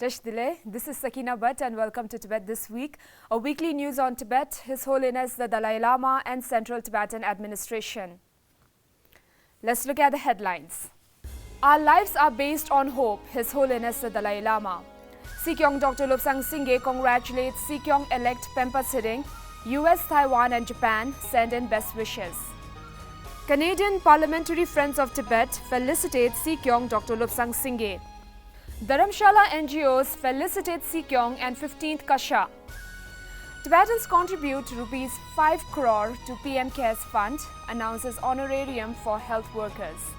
Tashdile, this is Sakina Bhatt and welcome to Tibet This Week, a weekly news on Tibet, His Holiness the Dalai Lama and Central Tibetan Administration. Let's look at the headlines. Our lives are based on hope, His Holiness the Dalai Lama. Sikyong Dr. Lobsang congratulates Sikyong-elect Penpa Tsering. US, Taiwan and Japan send in best wishes. Canadian Parliamentary Friends of Tibet felicitate Sikyong Dr. Lobsang. Dharamshala NGOs felicitate Sikyong and 15th Kashag. Tibetans contribute Rs 5 crore to PM Cares Fund, announces Honorarium for health workers.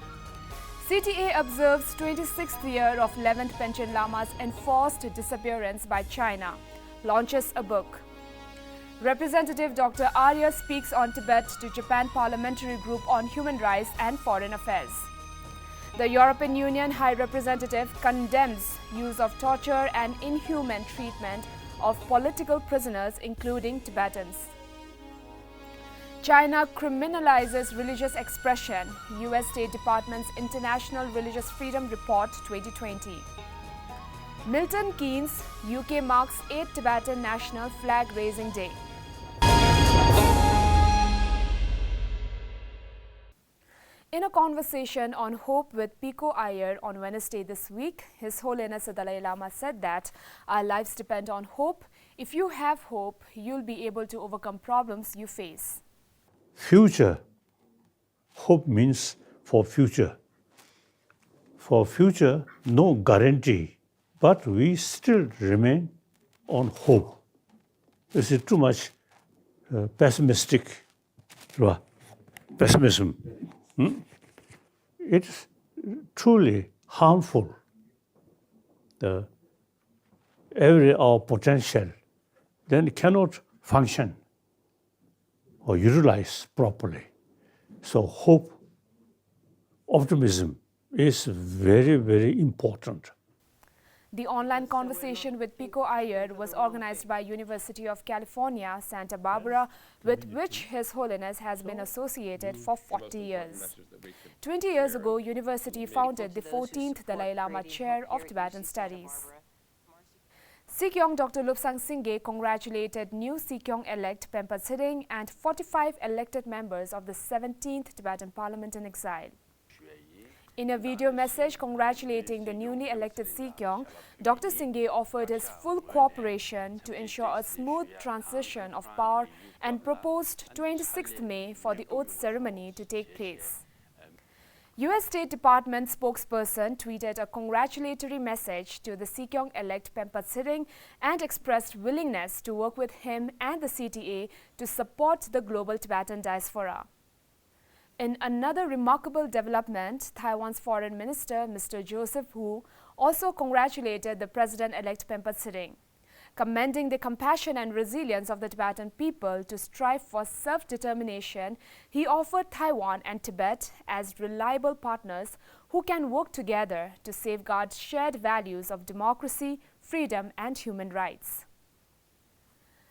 CTA observes 26th year of 11th Panchen Lama's enforced disappearance by China, launches a book. Representative Dr. Arya speaks on Tibet to Japan Parliamentary Group on Human Rights and Foreign Affairs. The European Union High Representative condemns use of torture and inhuman treatment of political prisoners, including Tibetans. China criminalizes religious expression, US State Department's International Religious Freedom Report 2020. Milton Keynes, UK marks 8th Tibetan National Flag Raising Day. In a conversation on Hope with Pico Iyer on Wednesday this week, His Holiness the Dalai Lama said that our lives depend on hope. If you have hope, you'll be able to overcome problems you face. Future. Hope means for future. For future, no guarantee, but we still remain on hope. This is too much pessimistic pessimism. It's truly harmful. Our potential then cannot function or utilize properly. So hope, optimism is very, very important. The online conversation with Pico Iyer was organized by University of California, Santa Barbara, with which His Holiness has been associated for 40 years. 20 years ago, University founded the 14th Dalai Lama Chair of Tibetan Studies. Sikyong Dr. Lobsang congratulated new Sikyong-elect Penpa Tsering and 45 elected members of the 17th Tibetan Parliament in exile. In a video message congratulating the newly elected Sikyong, Dr. Sangay offered his full cooperation to ensure a smooth transition of power and proposed 26th May for the oath ceremony to take place. US State Department spokesperson tweeted a congratulatory message to the Sikyong-elect Penpa Tsering and expressed willingness to work with him and the CTA to support the global Tibetan diaspora. In another remarkable development, Taiwan's Foreign Minister, Mr. Joseph Wu, also congratulated the President-elect Penpa Tsering. Commending the compassion and resilience of the Tibetan people to strive for self-determination, he offered Taiwan and Tibet as reliable partners who can work together to safeguard shared values of democracy, freedom and human rights.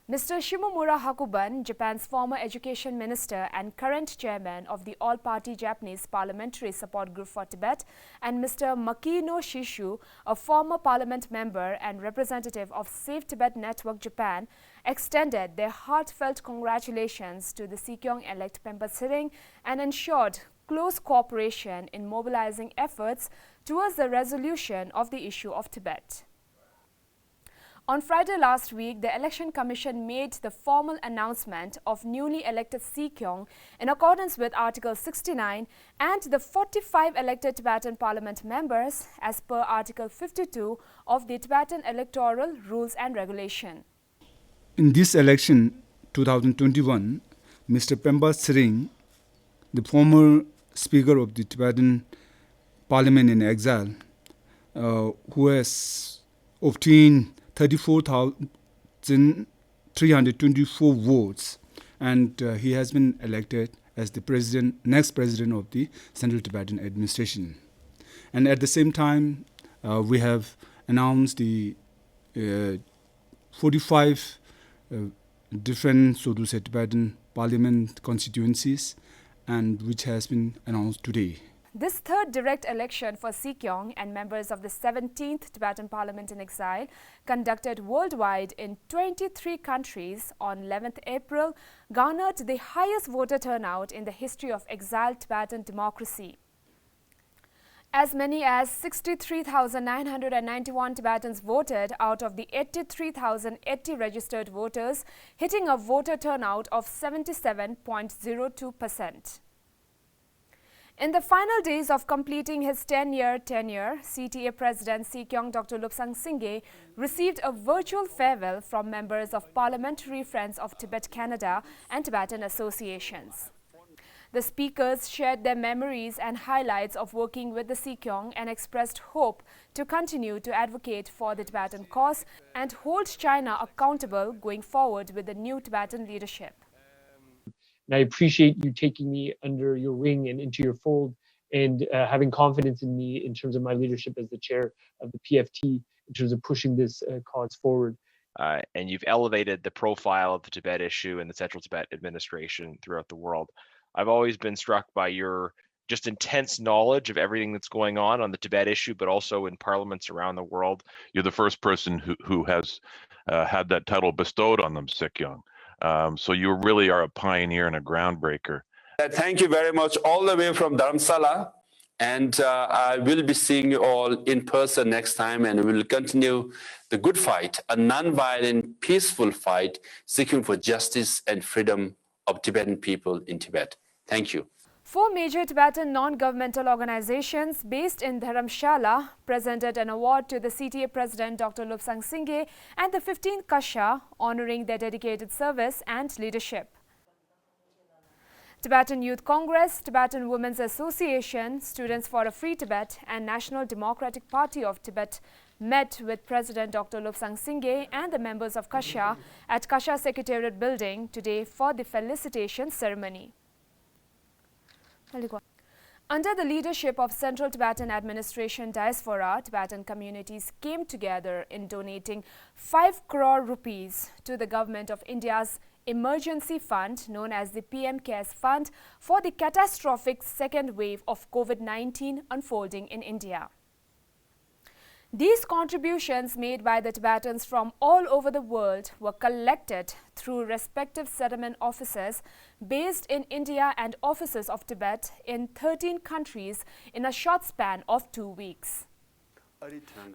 Mr. Shimomura Hakuban, Japan's former education minister and current chairman of the all-party Japanese Parliamentary Support Group for Tibet, and Mr. Makino Shishu, a former parliament member and representative of Save Tibet Network Japan, extended their heartfelt congratulations to the Sikyong-elect Penpa Tsering and ensured close cooperation in mobilizing efforts towards the resolution of the issue of Tibet. On Friday last week, the Election Commission made the formal announcement of newly elected Sikyong in accordance with Article 69 and the 45 elected Tibetan Parliament members as per Article 52 of the Tibetan Electoral Rules and Regulation. In this election, 2021, Mr. Penpa Tsering, the former Speaker of the Tibetan Parliament in exile, who has obtained 34,324 votes, and he has been elected as the next president of the Central Tibetan Administration. And at the same time, we have announced the 45 different, so to say, Tibetan parliament constituencies, and which has been announced today. This third direct election for Sikyong and members of the 17th Tibetan Parliament in exile, conducted worldwide in 23 countries on 11th April, garnered the highest voter turnout in the history of exiled Tibetan democracy. As many as 63,991 Tibetans voted out of the 83,080 registered voters, hitting a voter turnout of 77.02%. In the final days of completing his 10-year tenure, CTA President Sikyong Dr. Lobsang received a virtual farewell from members of Parliamentary Friends of Tibet Canada and Tibetan associations. The speakers shared their memories and highlights of working with the Sikyong and expressed hope to continue to advocate for the Tibetan cause and hold China accountable going forward with the new Tibetan leadership. And I appreciate you taking me under your wing and into your fold and having confidence in me in terms of my leadership as the chair of the PFT in terms of pushing this cause forward. And you've elevated the profile of the Tibet issue and the Central Tibet administration throughout the world. I've always been struck by your just intense knowledge of everything that's going on the Tibet issue, but also in parliaments around the world. You're the first person who has had that title bestowed on them, Sikyong. So you really are a pioneer and a groundbreaker. Thank you very much, all the way from Dharamshala. And I will be seeing you all in person next time, and we will continue the good fight, a non-violent, peaceful fight, seeking for justice and freedom of Tibetan people in Tibet. Thank you. 4 major Tibetan non-governmental organizations based in Dharamshala presented an award to the CTA President Dr. Lobsang and the 15th Kashag, honoring their dedicated service and leadership. Tibetan Youth Congress, Tibetan Women's Association, Students for a Free Tibet and National Democratic Party of Tibet met with President Dr. Lobsang and the members of Kashag at Kashag Secretariat Building today for the felicitation ceremony. Under the leadership of Central Tibetan Administration Diaspora, Tibetan communities came together in donating 5 crore rupees to the Government of India's emergency fund known as the PM Cares Fund for the catastrophic second wave of COVID-19 unfolding in India. These contributions made by the Tibetans from all over the world were collected through respective settlement offices based in India and offices of Tibet in 13 countries in a short span of 2 weeks.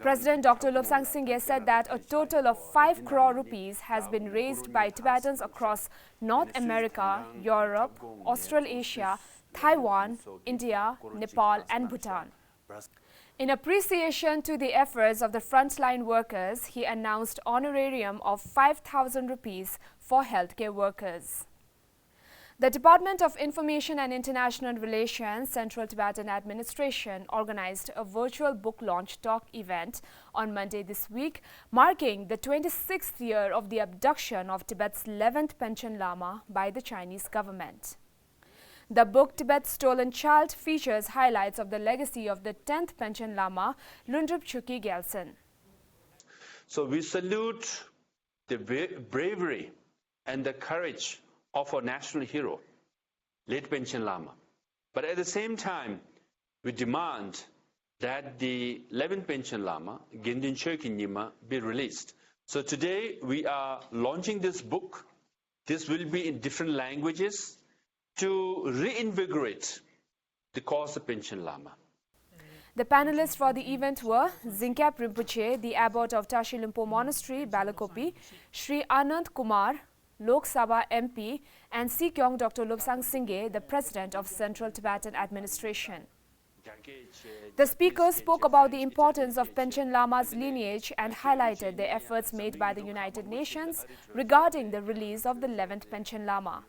President Dr. Lobsang said that a total of 5 crore rupees has been raised by Tibetans across North America, Europe, Australasia, Taiwan, India, Nepal and Bhutan. In appreciation to the efforts of the frontline workers, he announced honorarium of 5,000 rupees for healthcare workers. The Department of Information and International Relations, Central Tibetan Administration, organized a virtual book launch talk event on Monday this week, marking the 26th year of the abduction of Tibet's 11th Panchen Lama by the Chinese government. The book Tibet's Stolen Child features highlights of the legacy of the 10th Panchen Lama, Lundrup Chukyi Gyaltsen. So we salute the bravery and the courage of our national hero, late Panchen Lama. But at the same time, we demand that the 11th Panchen Lama, Gendin Chökyi Nyima, be released. So today we are launching this book. This will be in different languages to reinvigorate the cause of Panchen Lama. The panelists for the event were Zinkap Rinpoche, the abbot of Tashi Limpo Monastery, Balakopi, Sri Anand Kumar, Lok Sabha MP, and Sikyong Dr. Lobsang the President of Central Tibetan Administration. The speakers spoke about the importance of Panchen Lama's lineage and highlighted the efforts made by the United Nations regarding the release of the 11th Panchen Lama.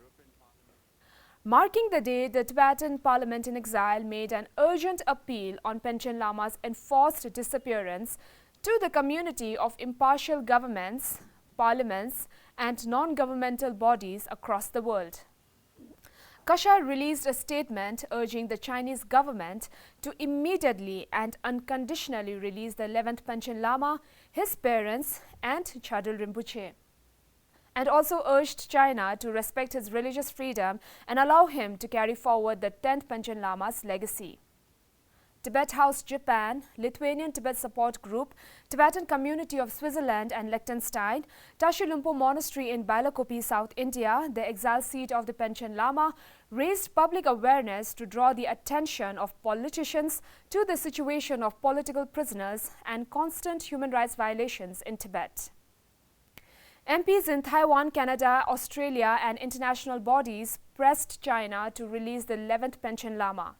Marking the day, the Tibetan Parliament in exile made an urgent appeal on Panchen Lama's enforced disappearance to the community of impartial governments, parliaments, and non-governmental bodies across the world. Kashag released a statement urging the Chinese government to immediately and unconditionally release the 11th Panchen Lama, his parents, and Chadul Rinpoche, and also urged China to respect his religious freedom and allow him to carry forward the 10th Panchen Lama's legacy. Tibet House Japan, Lithuanian Tibet Support Group, Tibetan Community of Switzerland and Liechtenstein, Tashi Lumpo Monastery in Bailakopi, South India, the exile seat of the Panchen Lama, raised public awareness to draw the attention of politicians to the situation of political prisoners and constant human rights violations in Tibet. MPs in Taiwan, Canada, Australia and international bodies pressed China to release the 11th Panchen Lama.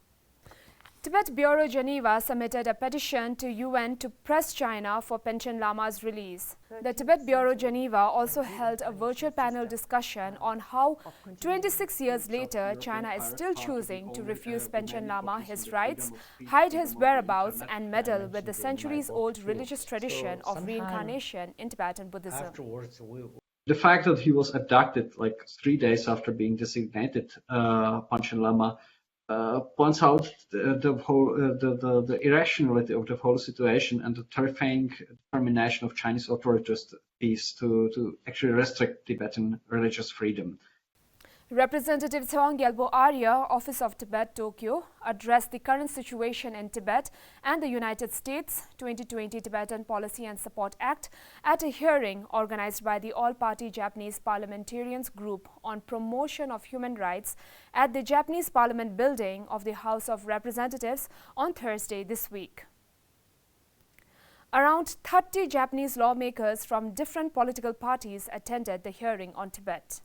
Tibet Bureau Geneva submitted a petition to UN to press China for Panchen Lama's release. The Tibet Bureau Geneva also held a virtual panel discussion on how 26 years later China is still choosing to refuse Panchen Lama his rights, hide his whereabouts and meddle with the centuries-old religious tradition of reincarnation in Tibetan Buddhism. The fact that he was abducted like 3 days after being designated Panchen Lama points out the irrationality of the whole situation and the terrifying determination of Chinese authorities to actually restrict Tibetan religious freedom. Representative Tsering-elect Arya, Office of Tibet, Tokyo, addressed the current situation in Tibet and the United States 2020 Tibetan Policy and Support Act at a hearing organized by the all-party Japanese Parliamentarians Group on Promotion of Human Rights at the Japanese Parliament building of the House of Representatives on Thursday this week. Around 30 Japanese lawmakers from different political parties attended the hearing on Tibet.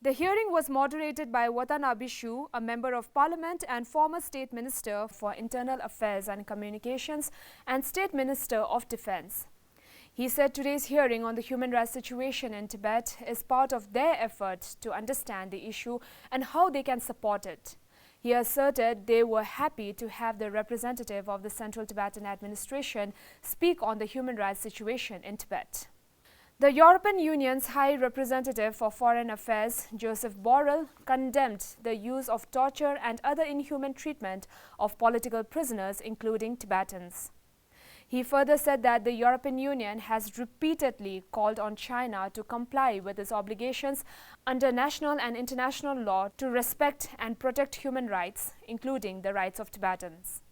The hearing was moderated by Watanabe Shu, a member of parliament and former state minister for internal affairs and communications and state minister of defense. He said today's hearing on the human rights situation in Tibet is part of their effort to understand the issue and how they can support it. He asserted they were happy to have the representative of the Central Tibetan Administration speak on the human rights situation in Tibet. The European Union's High Representative for Foreign Affairs, Joseph Borrell, condemned the use of torture and other inhuman treatment of political prisoners, including Tibetans. He further said that the European Union has repeatedly called on China to comply with its obligations under national and international law to respect and protect human rights, including the rights of Tibetans.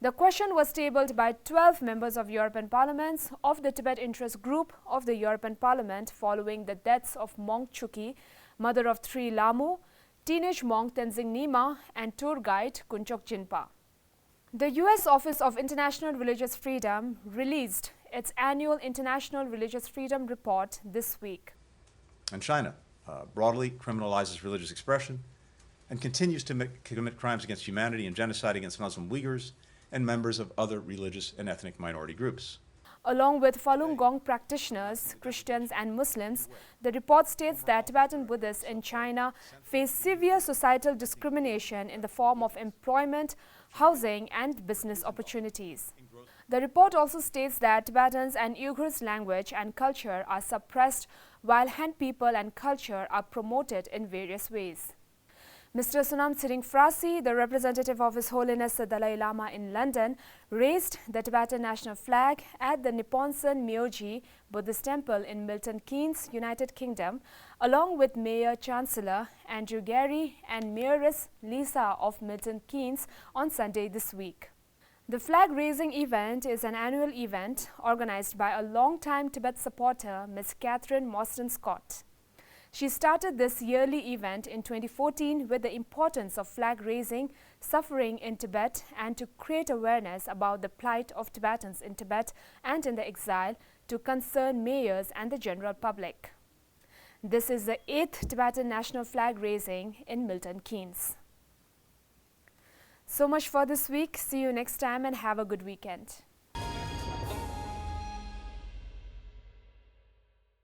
The question was tabled by 12 members of European Parliament of the Tibet Interest Group of the European Parliament following the deaths of monk Chuki, mother of 3 Lamu, teenage monk Tenzing Nima and tour guide Kunchok Jinpa. The U.S. Office of International Religious Freedom released its annual International Religious Freedom Report this week. And China broadly criminalizes religious expression and continues to commit crimes against humanity and genocide against Muslim Uyghurs and members of other religious and ethnic minority groups. Along with Falun Gong practitioners, Christians and Muslims, the report states that Tibetan Buddhists in China face severe societal discrimination in the form of employment, housing and business opportunities. The report also states that Tibetans and Uyghurs' language and culture are suppressed while Han people and culture are promoted in various ways. Mr. Sonam Tsering Frasi, the representative of His Holiness the Dalai Lama in London, raised the Tibetan national flag at the Nipponsan Myoji Buddhist temple in Milton Keynes, United Kingdom, along with Mayor Chancellor Andrew Gary and Mayoress Lisa of Milton Keynes on Sunday this week. The flag-raising event is an annual event organized by a long-time Tibet supporter, Ms. Catherine Mostyn Scott. She started this yearly event in 2014 with the importance of flag-raising, suffering in Tibet, and to create awareness about the plight of Tibetans in Tibet and in the exile to concern mayors and the general public. This is the 8th Tibetan national flag raising in Milton Keynes. So much for this week. See you next time and have a good weekend.